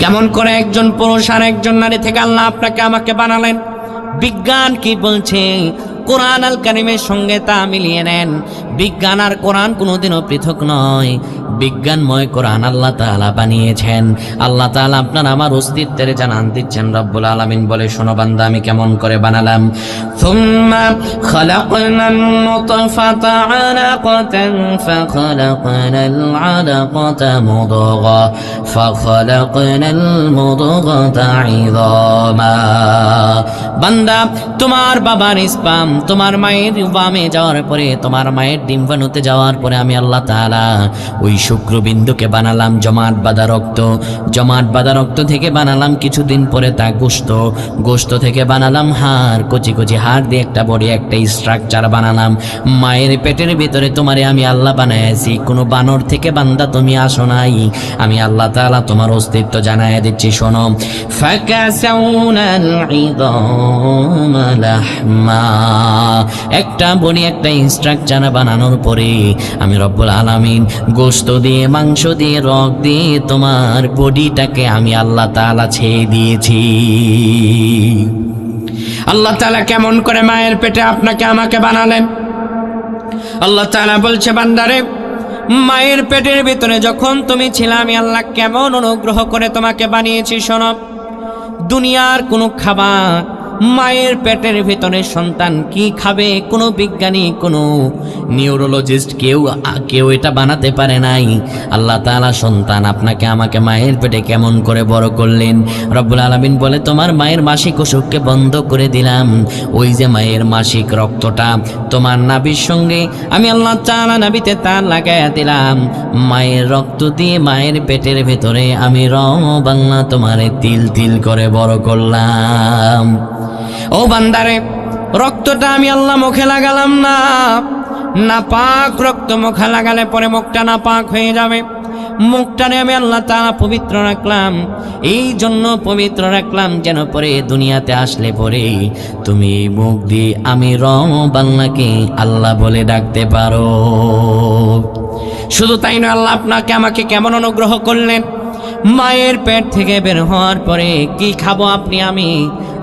কেমন করে একজন পুরুষ আর একজন নারী থেকে আল্লাহ আপনাকে আমাকে বানালেন। বিজ্ঞান কি বলছে? কোরআন আল কারিমের সঙ্গে তা মিলিয়ে নেন। বিজ্ঞান আর কোরআন কোনোদিনও পৃথক নয়। বিজ্ঞানময় কোরআন আল্লাহ তাআলা বানিয়েছেন। আল্লাহ তাআলা আপনার আমার অস্তিত্বের জানান দিচ্ছেন। রব্বুল আলামিন বলে, শোনো বান্দা, আমি কেমন করে বানালাম। সুম্মা খালাকনান নুতফাতা আলাকাতান ফাখালাকনাল আলাকাতা মুদগা ফাখালাকনাল মুদগাতা ইযামা। বান্দা, তোমার বাবার স্পাম তোমার মায়ের বামে যাওয়ার পরে, তোমার মায়ের ডিম্বাণুতে যাওয়ার পরে আমি আল্লাহ তাআলা ওই শুক্রবিন্দুকে বানালাম জমাট বাঁধা রক্ত। জমাট বাঁধা রক্ত থেকে বানালাম কিছুদিন পরে তা গোশত। গোশত থেকে বানালাম হাড়। কচি কচি হাড় দিয়ে একটা বড়ি, একটা স্ট্রাকচার বানালাম। মায়ের পেটের ভিতরে তোমারে আমি আল্লাহ বানাইছি। কোনো বানর থেকে বান্দা তুমি আসো নাই। আমি আল্লাহ তাআলা তোমার অস্তিত্ব জানায় দিচ্ছি। শোনো, ফাকাসাউনাল ইযামা লাহমা। একটা বড়ি, একটা স্ট্রাকচার বানানোর পরে আমি রব্বুল আলামিন গোশত দিয়ে, মাংস দিয়ে, রক দিয়ে তোমার বডিটাকে আমি আল্লাহ তাআলা ছেয়ে দিয়েছি। আল্লাহ তাআলা কেমন করে মায়ের পেটে আপনাকে আমাকে বানালেন? আল্লাহ তাআলা বলছে, বান্দারে, মায়ের পেটের ভিতরে যখন তুমি ছিলে আমি আল্লাহ কেমন অনুগ্রহ করে তোমাকে বানিয়েছি। শোনো, দুনিয়ার কোনো খাবার মায়ের পেটের ভিতরে সন্তান কি খাবে, কোনো বিজ্ঞানী, কোনো নিউরোলজিস্ট কেউ এটা বানাতে পারে নাই। আল্লাহ তাআলা সন্তান আপনাকে আমাকে মায়ের পেটে কেমন করে বড় করলেন। রব্বুল আলামিন বলে, তোমার মায়ের মাসিক অসুখকে বন্ধ করে দিলাম। ওই যে মায়ের মাসিক রক্তটা তোমার নাভির সঙ্গে আমি আল্লাহ তাআলা নাভিতে তার লাগাইয়া দিলাম। মায়ের রক্ত দিয়ে মায়ের পেটের ভেতরে আমি বাংলা তোমারে তিল তিল করে বড় করলাম। ও বান্দারে, রক্তটা আমি আল্লাহ মুখে লাগালাম না। নাপাক রক্ত মুখে লাগালে পরে মুখটা নাপাক হয়ে যাবে। মুখটারে আমি আল্লাহ তাআলা পবিত্র রাখলাম। এই জন্য পবিত্র রাখলাম যেন পরে দুনিয়াতে আসলে পরে তুমি মুখ দিয়ে আমি বাংলাকে আল্লাহ বলে ডাকতে পারো। শুধু তাই নয়, আল্লাহ আপনাকে আমাকে কেমন অনুগ্রহ করলেন। মায়ের পেট থেকে বের হওয়ার পরে কি খাবো আপনি আমি?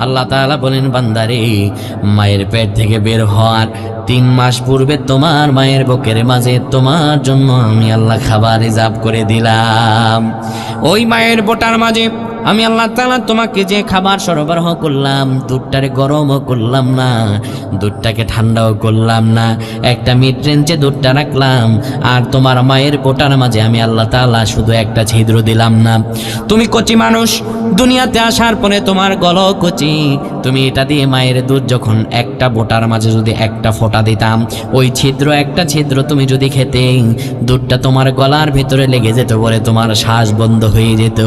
আল্লাহ তাআলা বলেন, বান্দারে, মায়ের পেট থেকে বের হওয়ার 3 মাস পূর্বে তোমার মায়ের বুকের মাঝে তোমার জন্য আমি আল্লাহ খাবার রিজার্ভ করে দিলাম। ওই মায়ের বোটার মাঝে আমি আল্লাহ তাআলা তোমাকে যে খাবার সরবরাহ করলাম, দুধটারে গরমও করলাম না, দুধটাকে ঠান্ডাও করলাম না, একটা মিড রেঞ্জে দুধটা রাখলাম। আর তোমার মায়ের বোটার মাঝে আমি আল্লাহ তাআলা শুধু একটা ছিদ্র দিলাম না। তুমি কচি মানুষ, দুনিয়াতে আসার পরে তোমার গলাও কচি। তুমি এটা দিয়ে মায়ের দুধ যখন একটা বোটার মাঝে যদি একটা ফোঁটা দিতাম, ওই ছিদ্র, একটা ছিদ্র তুমি যদি খেতে, দুধটা তোমার গলার ভিতরে লেগে যেত, বলে তোমার শ্বাস বন্ধ হয়ে যেত।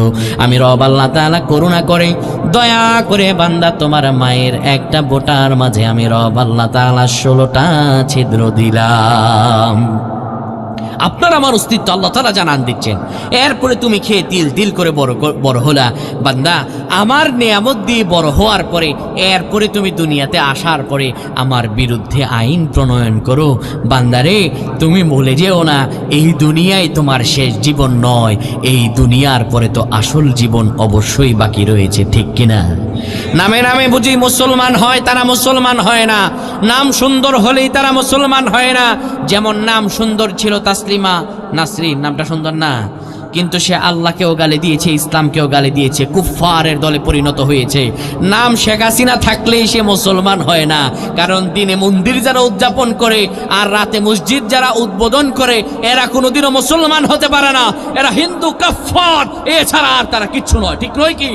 আমি রব আল্লাহ তাআলা করুণা করে, দয়া করে, বান্দা তোমার মায়ের একটা বোটার মাঝে আমি রব আল্লাহ তাআলা 16টা ছিদ্র দিলাম। আপনার আমার অস্তিত্ব আল্লাহ তাআলা জানান দিচ্ছেন। এরপরে তুমি খেয়ে তিল তিল করে বড় হলা। বান্দা, আমার নিয়ামত দিয়ে বড় হওয়ার পরে এরপরে তুমি দুনিয়াতে আসার পরে আমার বিরুদ্ধে আইন প্রণয়ন করো। বান্দারে, তুমি ভুলে যেও না, এই দুনিয়ায় তোমার শেষ জীবন নয়। এই দুনিয়ার পরে তো আসল জীবন অবশ্যই বাকি রয়েছে, ঠিক কিনা? নামে নামে বুঝি মুসলমান হয়, তারা মুসলমান হয় না। নাম সুন্দর হলেই তারা মুসলমান হয় না। যেমন নাম সুন্দর ছিল তাসলিমা নাসরিন, নামটা সুন্দর না, কিন্তু সে আল্লাহকেও গালি দিয়েছে, ইসলামকেও গালি দিয়েছে, কুফফারের দলে পরিণত হয়েছে। নাম শেখ হাসিনা থাকলেই সে মুসলমান হয় না। কারণ দিনে মন্দির যারা উদযাপন করে আর রাতে মসজিদ যারা উদ্বোধন করে, এরা কোনোদিনও মুসলমান হতে পারে না। এরা হিন্দু, কাফফার, এছাড়া আর তারা কিচ্ছু নয়। ঠিক নয় কি?